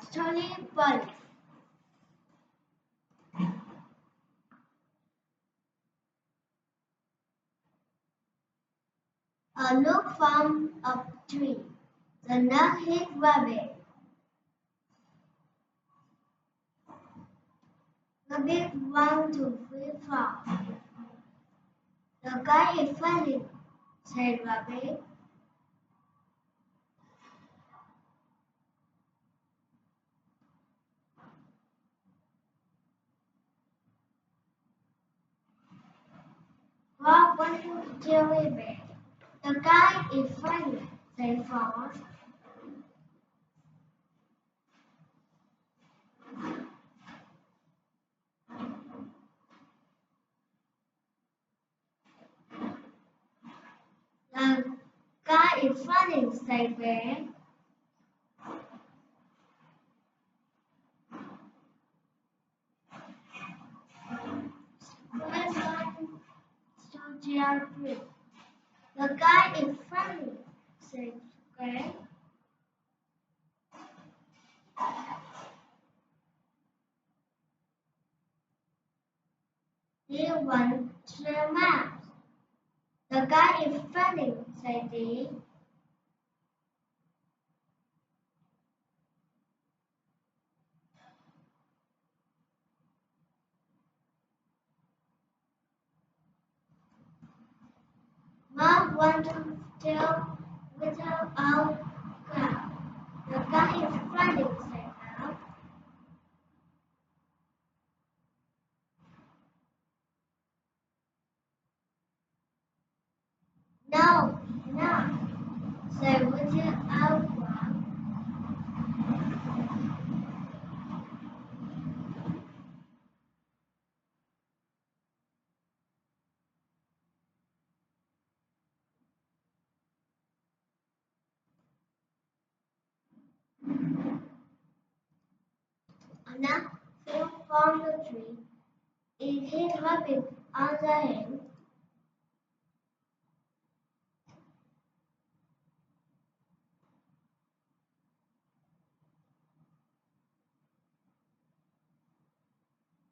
Story Police. A nook found a tree. The nut hid rabbit. Rabbit ran to free from. The guy is funny, said Rabbit. Frog went to Jelly Bear. The guy is funny, said Frog. The guy is funny, said Bear. Square went to Jelly. The guy is funny, said Square. He went to the mouse. The guy is funny, said he. Mom went to tell little old cow. The guy is funny, said Mom. No, no, said little old cow. A nut fell from the tree. It hit Rabbit on the head.